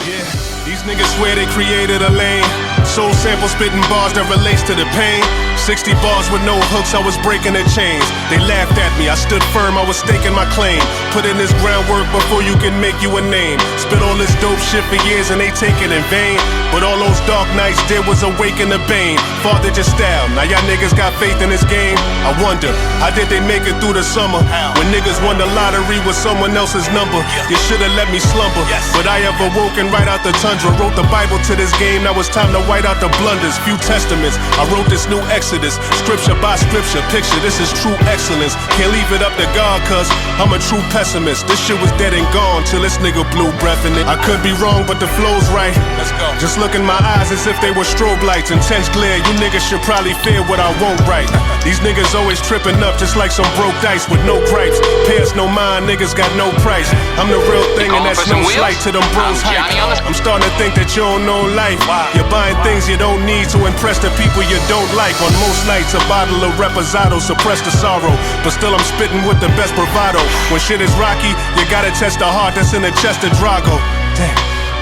Yeah, these niggas swear they created a lane. Soul sample spitting bars that relates to the pain. 60 bars with no hooks, I was breaking their chains. They laughed at me, I stood firm, I was staking my claim. Put in this groundwork before you can make you a name. Spit all this dope shit for years and they take it in vain. But all those dark nights did was awaken the bane. Father just style, now y'all niggas got faith in this game. I wonder, how did they make it through the summer? When niggas won the lottery with someone else's number. You should've let me slumber, but I have awoken right out the tundra. Wrote the Bible to this game, now it's time to white out the blunders. Few testaments, I wrote this new Exodus. Scripture by scripture, picture, this is true excellence. Can't leave it up to God, cause I'm a true pessimist. This shit was dead and gone till this nigga blew breath in it. I could be wrong, but the flow's right. Let's go. Just look in my eyes as if they were strobe lights. Intense glare, you niggas should probably fear what I won't write. These niggas always tripping up just like some broke dice with no gripes. Pairs no mind, niggas got no price. I'm the real thing and that's no slight to them bros hype. I'm starting to think that you don't know life. You're buying things you don't need to impress the people you don't like. On most nights a bottle of reposado suppress the sorrow, but still I'm spitting with the best bravado. When shit is rocky, you gotta test the heart that's in the chest of Drago. Damn.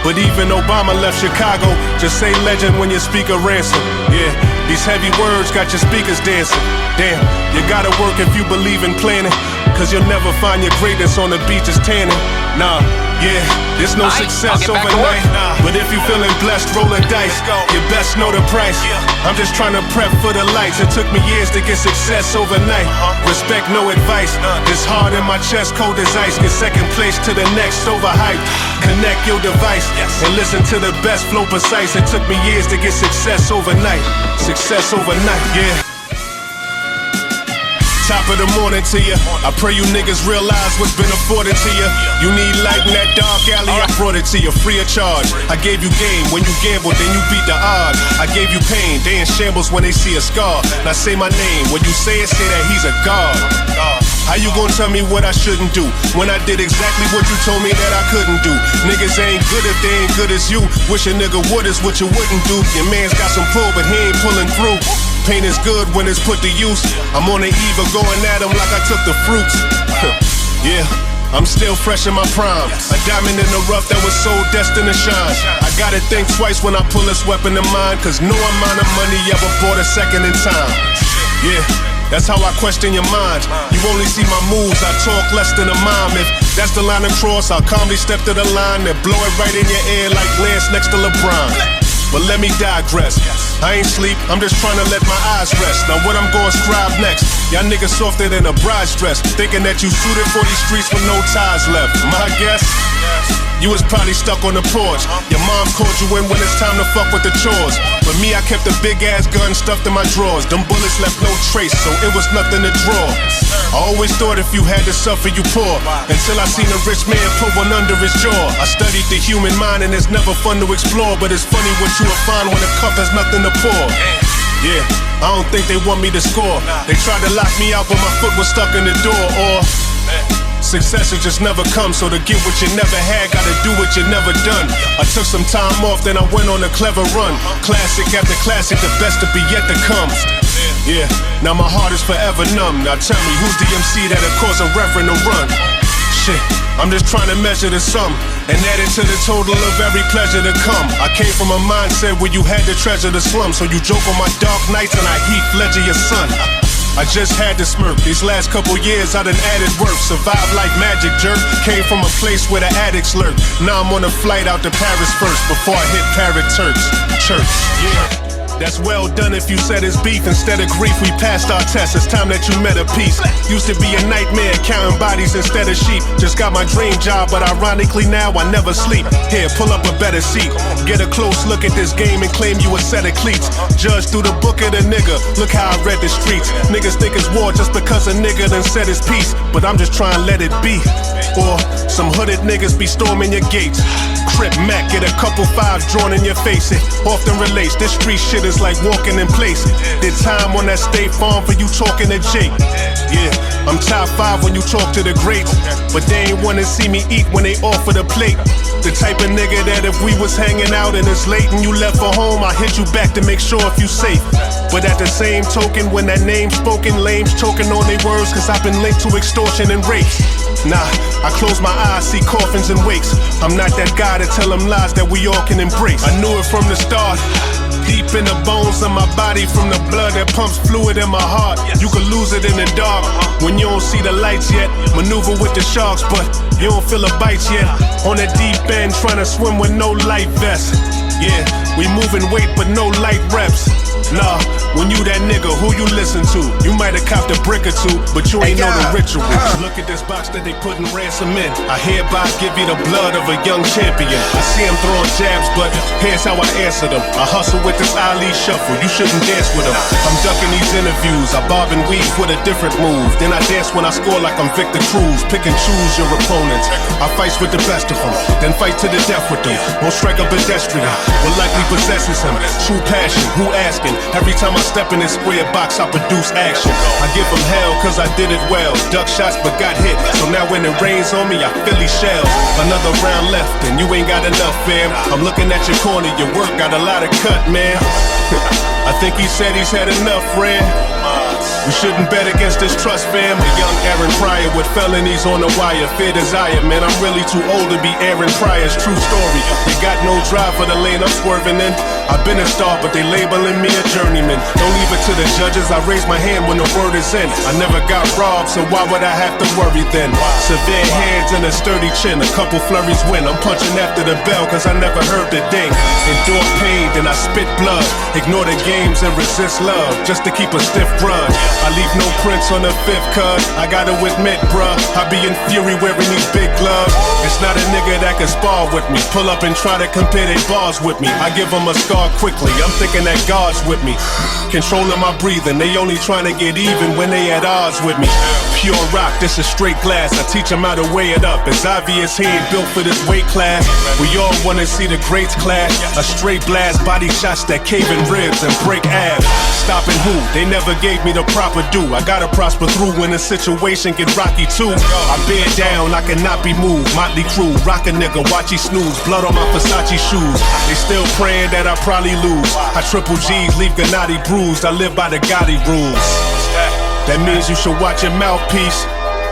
But even Obama left Chicago. Just say legend when you speak a ransom. Yeah, these heavy words got your speakers dancing. Damn, you gotta work if you believe in planning, cause you'll never find your greatness on the beaches tanning. Nah, yeah, there's no success overnight. But if you feeling blessed, roll a dice. You best know the price. I'm just trying to prep for the lights. It took me years to get success overnight. Respect, no advice. This hard in my chest, cold as ice. Get second place to the next, overhyped. Connect your device and listen to the best, flow precise. It took me years to get success overnight. Success overnight, yeah. Top of the morning to you. I pray you niggas realize what's been afforded to you. You need light in that dark alley, I brought it to you free of charge. I gave you game when you gambled, then you beat the odds. I gave you pain, they in shambles when they see a scar. Now say my name, when you say it, say that he's a god. How you gonna tell me what I shouldn't do when I did exactly what you told me that I couldn't do? Niggas ain't good if they ain't good as you. Wish a nigga would is what you wouldn't do. Your man's got some pull, but he ain't pulling through. Pain is good when it's put to use. I'm on the eve of going at him like I took the fruits. Yeah, I'm still fresh in my prime. A diamond in the rough that was so destined to shine. I gotta think twice when I pull this weapon of mine, cause no amount of money ever bought a second in time. Yeah, that's how I question your mind. You only see my moves, I talk less than a mime. If that's the line across, I'll calmly step to the line and blow it right in your ear like Lance next to LeBron. But let me digress. I ain't sleep, I'm just trying to let my eyes rest. Now what I'm gonna scribe next? Y'all niggas softer than a bride's dress, thinking that you suited for these streets with no ties left. My guess? You was probably stuck on the porch. Your mom called you in when it's time to fuck with the chores. But me, I kept a big ass gun stuffed in my drawers. Them bullets left no trace, so it was nothing to draw. I always thought if you had to suffer, you poor. Until I seen a rich man put one under his jaw. I studied the human mind and it's never fun to explore. But it's funny what you will find when a cup has nothing to pour. Yeah, I don't think they want me to score. They tried to lock me out but my foot was stuck in the door. Or success will just never come, so to get what you never had, gotta do what you never done. I took some time off, then I went on a clever run. Classic after classic, the best to be yet to come. Yeah, now my heart is forever numb. Now tell me, who's the MC that'll cause a reverend to run? Shit, I'm just trying to measure the sum and add it to the total of every pleasure to come. I came from a mindset where you had to treasure the slum, so you joke on my dark nights and I Heath Ledger your son. I just had to smirk. These last couple years I done added work. Survived like magic, jerk. Came from a place where the addicts lurk. Now I'm on a flight out to Paris first before I hit Parrot Turks. Church, yeah. That's well done if you said it's beef. Instead of grief, we passed our test. It's time that you met a piece. Used to be a nightmare, counting bodies instead of sheep. Just got my dream job, but ironically now I never sleep. Here, pull up a better seat. Get a close look at this game and claim you a set of cleats. Judge through the book of the nigga. Look how I read the streets. Niggas think it's war just because a nigga done said his piece. But I'm just trying to let it be. Or some hooded niggas be storming your gates. Crip Mac, get a couple fives drawn in your face. It often relates, this street shit is like walking in place. Did time on that State Farm for you talking to Jake. Yeah, I'm top 5 when you talk to the greats, but they ain't wanna see me eat when they offer the plate. The type of nigga that if we was hanging out and it's late and you left for home, I hit you back to make sure if you safe. But at the same token, when that name's spoken, lames choking on their words, cause I've been linked to extortion and rape. Nah, I close my eyes, see coffins and wakes. I'm not that guy to tell them lies that we all can embrace. I knew it from the start. Deep in the bones of my body, from the blood that pumps fluid in my heart. You can lose it in the dark when you don't see the lights yet. Maneuver with the sharks, but you don't feel the bites yet. On the deep end, trying to swim with no life vest. Yeah, we moving weight but no light reps. Nah, when you that nigga, who you listen to? You might have copped a brick or two, but you ain't know the ritual. Look at this box that they putting ransom in. I hereby give you the blood of a young champion. I see him throwing jabs, but here's how I answer them. I hustle with this Ali shuffle, you shouldn't dance with him. I'm ducking these interviews, I bob and weave with a different move. Then I dance when I score like I'm Victor Cruz. Pick and choose your opponents. I fight with the best of them, then fight to the death with them. Won't strike a pedestrian, what likely possesses him. True passion, who asking? Every time I step in this square box, I produce action. I give them hell cause I did it well. Duck shots but got hit, so now when it rains on me, I fill these shells. Another round left and you ain't got enough, fam. I'm looking at your corner, your work got a lot of cut, man. I think he said he's had enough, friend. We shouldn't bet against this trust, fam. A young Aaron Pryor with felonies on the wire. Fear desire, man, I'm really too old to be Aaron Pryor's true story. They got no drive for the lane I'm swerving in. I've been a star, but they labeling me a journeyman. Don't leave it to the judges, I raise my hand when the word is in. I never got robbed, so why would I have to worry then? Severe hands and a sturdy chin, a couple flurries win. I'm punching after the bell, cause I never heard the ding. Endure pain, then I spit blood. Ignore the games and resist love, just to keep a stiff grudge. I leave no prints on the fifth cut. I gotta admit, bruh, I be in fury wearing these big gloves. It's not a nigga that can spar with me. Pull up and try to compare they bars with me. I give them a scar quickly, I'm thinking that God's with me. Controlling my breathing, they only trying to get even when they at odds with me. Pure rock, this is straight glass. I teach them how to weigh it up. It's obvious he ain't built for this weight class. We all wanna see the greats clash. A straight blast, body shots that cave in ribs and break abs. Stopping who? They never gave me the proper due. I gotta prosper through when the situation get rocky too. I bear down, I cannot be moved. Motley Crue, rock a nigga, watch he snooze. Blood on my Versace shoes. They still praying that I probably lose. I triple G's, leave Gennady bruised. I live by the Gotti rules. That means you should watch your mouthpiece.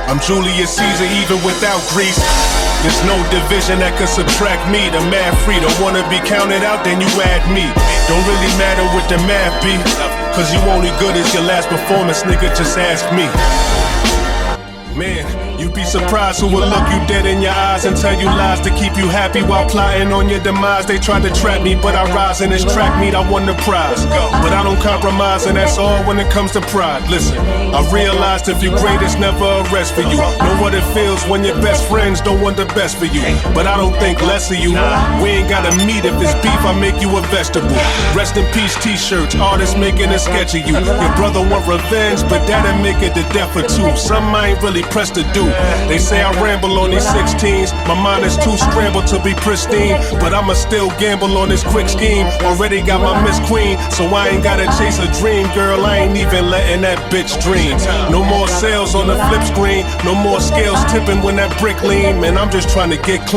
I'm Julius Caesar even without Greece. There's no division that could subtract me. The mad free, don't wanna be counted out, then you add me. Don't really matter what the math be, cause you only good as your last performance, nigga, just ask me. Man, you'd be surprised who will look you dead in your eyes and tell you lies to keep you happy while plotting on your demise. They tried to trap me, but I rise in this track meet, I won the prize. But I don't compromise, and that's all when it comes to pride. Listen, I realized if you're great, it's never a rest for you. Know what it feels when your best friends don't want the best for you. But I don't think less of you. We ain't gotta meet if it's beef, I make you a vegetable. Rest in peace t-shirts, artists making a sketch of you. Your brother want revenge, but that'll make it the death of two. Some I ain't really pressed to do. They say I ramble on these 16s. My mind is too scrambled to be pristine, but I'ma still gamble on this quick scheme. Already got my Miss Queen, so I ain't gotta chase a dream. Girl, I ain't even letting that bitch dream. No more sales on the flip screen, no more scales tipping when that brick lean. Man, I'm just trying to get clean.